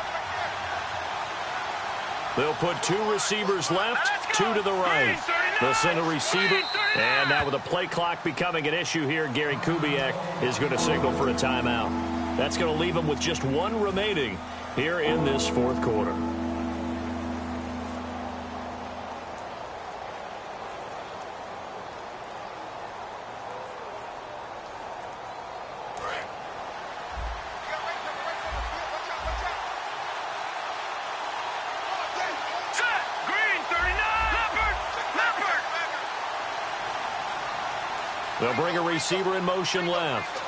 They'll put 2 receivers left, 2 to the right. They'll send a receiver. And now with the play clock becoming an issue here, Gary Kubiak is going to signal for a timeout. That's going to leave them with just 1 remaining here in this 4th quarter. They'll bring a receiver in motion left.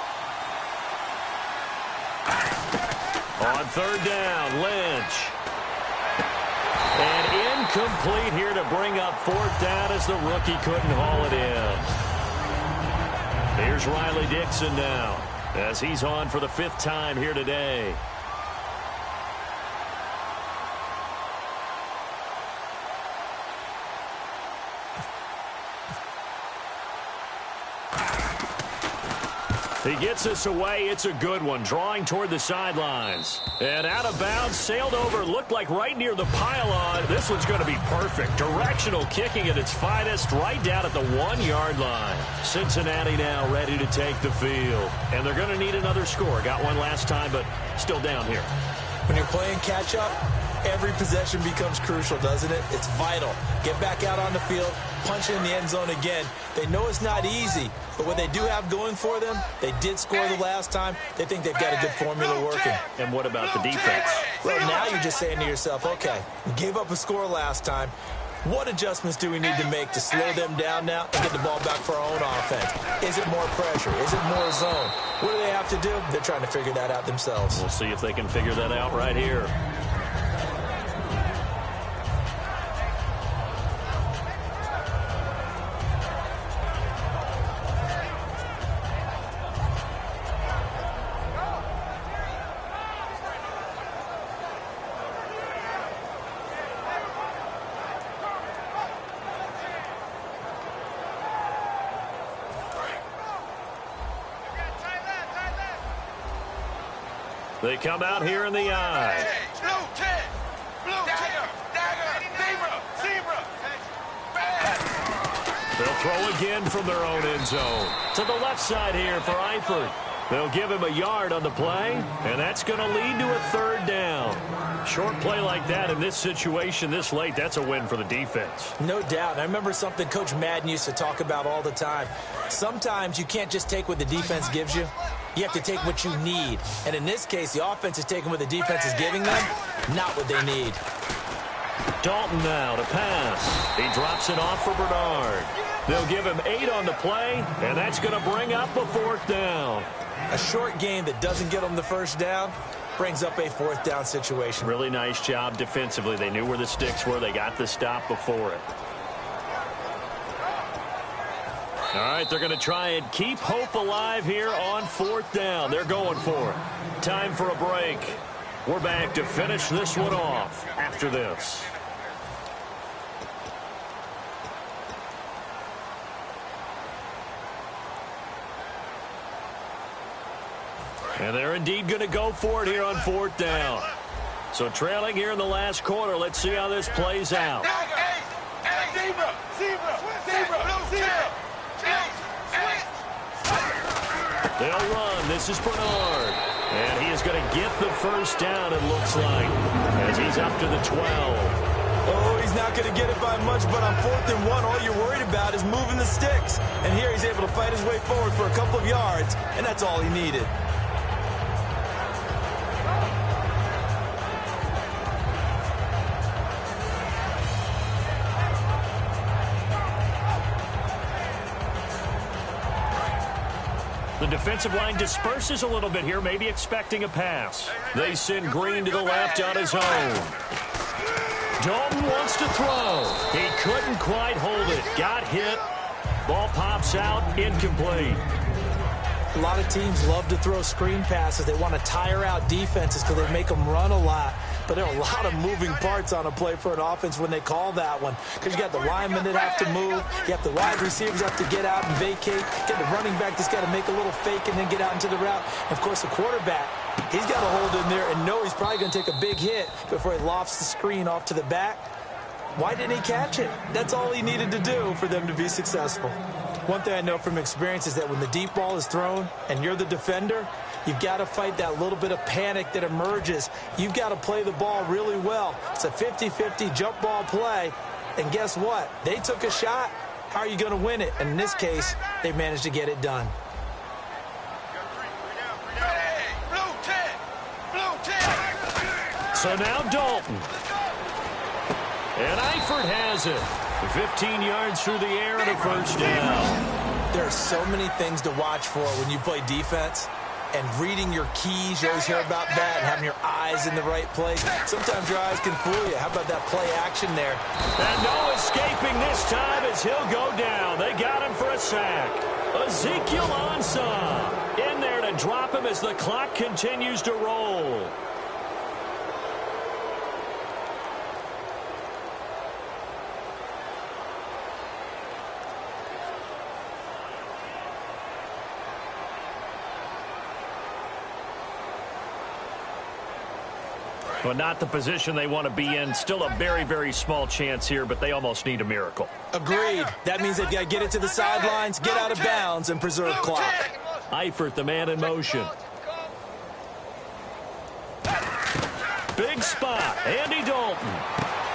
On 3rd down, Lynch. And incomplete here to bring up 4th down as the rookie couldn't haul it in. Here's Riley Dixon now as he's on for the 5th time here today. He gets this away. It's a good one, drawing toward the sidelines. And out of bounds, sailed over, looked like right near the pylon. This one's going to be perfect. Directional kicking at its finest, right down at the 1-yard line. Cincinnati now ready to take the field. And they're going to need another score. Got one last time, but still down here. When you're playing catch-up, every possession becomes crucial, doesn't it? It's vital. Get back out on the field, punch it in the end zone again. They know it's not easy, but what they do have going for them, they did score the last time. They think they've got a good formula working. And what about the defense? Well, now you're just saying to yourself, okay, we gave up a score last time. What adjustments do we need to make to slow them down now and get the ball back for our own offense? Is it more pressure? Is it more zone? What do they have to do? They're trying to figure that out themselves. We'll see if they can figure that out right here. They come out here in the eye. Blue 10. Blue 10. Dagger. Zebra. They'll throw again from their own end zone. To the left side here for Eifert. They'll give him a yard on the play, and that's going to lead to a 3rd down. Short play like that in this situation this late, that's a win for the defense. No doubt. And I remember something Coach Madden used to talk about all the time. Sometimes you can't just take what the defense gives you. You have to take what you need. And in this case, the offense is taking what the defense is giving them, not what they need. Dalton now to pass. He drops it off for Bernard. They'll give him 8 on the play, and that's going to bring up a 4th down. A short game that doesn't get them the 1st down brings up a 4th down situation. Really nice job defensively. They knew where the sticks were. They got the stop before it. All right, they're going to try and keep hope alive here on 4th down. They're going for it. Time for a break. We're back to finish this one off after this. And they're indeed going to go for it here on 4th down. So trailing here in the last quarter. Let's see how this plays out. Zebra. They'll run. This is Bernard. And he is going to get the 1st down, it looks like, as he's up to the 12. Oh, he's not going to get it by much, but on 4th and 1, all you're worried about is moving the sticks. And here he's able to fight his way forward for a couple of yards, and that's all he needed. The defensive line disperses a little bit here, maybe expecting a pass. They send Green to the left on his own. Dalton wants to throw. He couldn't quite hold it. Got hit. Ball pops out, incomplete. A lot of teams love to throw screen passes. They want to tire out defenses because they make them run a lot. But there are a lot of moving parts on a play for an offense when they call that one. Because you got the linemen that have to move. You have the wide receivers have to get out and vacate. Get the running back that's got to make a little fake and then get out into the route. And, of course, the quarterback, he's got to hold in there and know he's probably going to take a big hit before he lofts the screen off to the back. Why didn't he catch it? That's all he needed to do for them to be successful. One thing I know from experience is that when the deep ball is thrown and you're the defender, you've got to fight that little bit of panic that emerges. You've got to play the ball really well. It's a 50-50 jump ball play. And guess what? They took a shot. How are you going to win it? And in this case, they managed to get it done. So now Dalton. And Eifert has it. 15 yards through the air and a 1st down. There are so many things to watch for when you play defense. And reading your keys, you always hear about that, and having your eyes in the right place. Sometimes your eyes can fool you. How about that play action there? And no escaping this time as he'll go down. They got him for a sack. Ezekiel Ansah in there to drop him as the clock continues to roll. Well, not the position they want to be in. Still a very, very small chance here, but they almost need a miracle. Agreed. That means they've got to get it to the sidelines, get out of bounds, and preserve clock. Eifert, the man in motion. Big spot. Andy Dalton.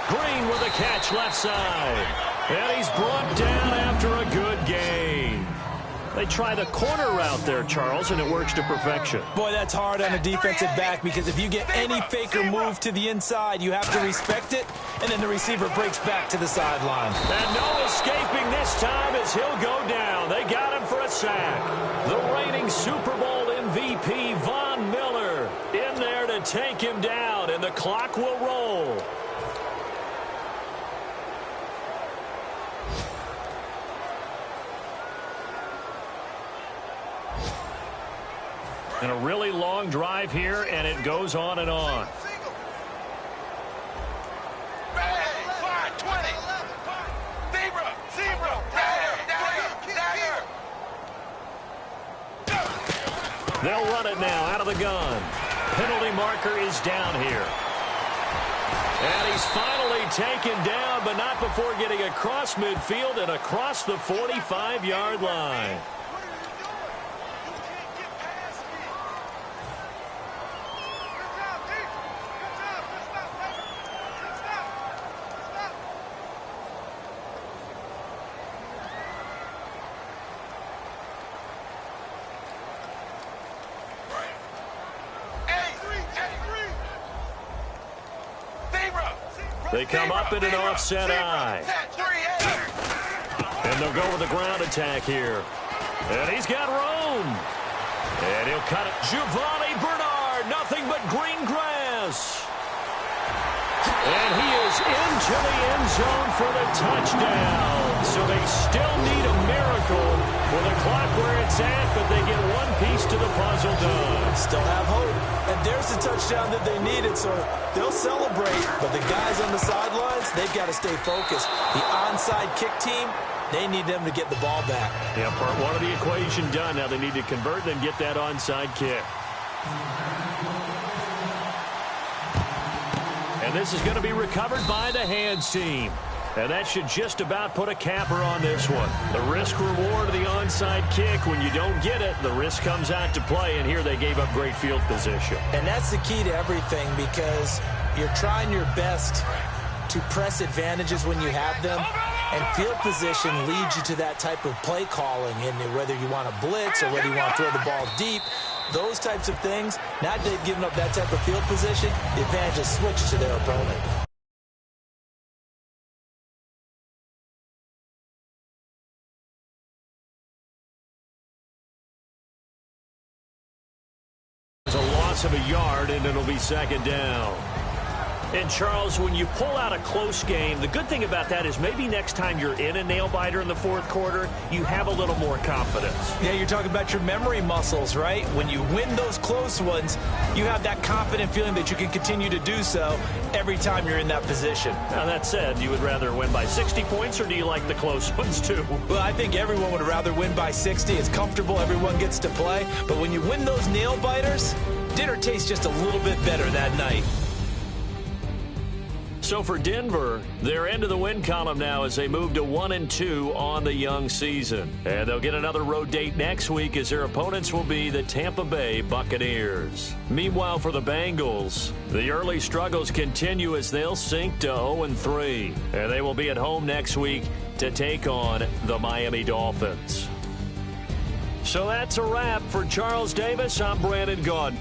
Green with a catch left side. And he's brought down after a good gain. They try the corner route there, Charles, and it works to perfection. Boy, that's hard on a defensive back because if you get any faker move to the inside, you have to respect it, and then the receiver breaks back to the sideline. And no escaping this time as he'll go down. They got him for a sack. The reigning Super Bowl MVP, Von Miller, in there to take him down, and the clock will roll. And a really long drive here, and it goes on and on. They'll run it now out of the gun. Penalty marker is down here. And he's finally taken down, but not before getting across midfield and across the 45-yard line. They come up in an offset eye. And they'll go with the ground attack here. And he's got room. And he'll cut it. Giovanni Bernard, nothing but green grass. And he is into the end zone for the touchdown. So they still need a miracle with the clock where it's at, but they get one piece to the puzzle done. Still have hope. And there's the touchdown that they needed, so they'll celebrate. But the guys on the sidelines, they've got to stay focused. The onside kick team, they need them to get the ball back. Yeah, part one of the equation done. Now they need to convert and get that onside kick. And this is going to be recovered by the hands team. And that should just about put a capper on this one. The risk-reward of the onside kick, when you don't get it, the risk comes out to play, and here they gave up great field position. And that's the key to everything because you're trying your best to press advantages when you have them, and field position leads you to that type of play calling, and whether you want to blitz or whether you want to throw the ball deep, those types of things, now that they've given up that type of field position, the advantage is switched to their opponent. Of a yard, and it'll be second down. And, Charles, when you pull out a close game, the good thing about that is maybe next time you're in a nail-biter in the fourth quarter, you have a little more confidence. Yeah, you're talking about your memory muscles, right? When you win those close ones, you have that confident feeling that you can continue to do so every time you're in that position. Now, that said, you would rather win by 60 points, or do you like the close ones, too? Well, I think everyone would rather win by 60. It's comfortable. Everyone gets to play. But when you win those nail-biters, dinner tastes just a little bit better that night. So for Denver, they're into the win column now as they move to 1-2 on the young season. And they'll get another road date next week as their opponents will be the Tampa Bay Buccaneers. Meanwhile, for the Bengals, the early struggles continue as they'll sink to 0-3. And they will be at home next week to take on the Miami Dolphins. So that's a wrap. For Charles Davis, I'm Brandon Gaudin.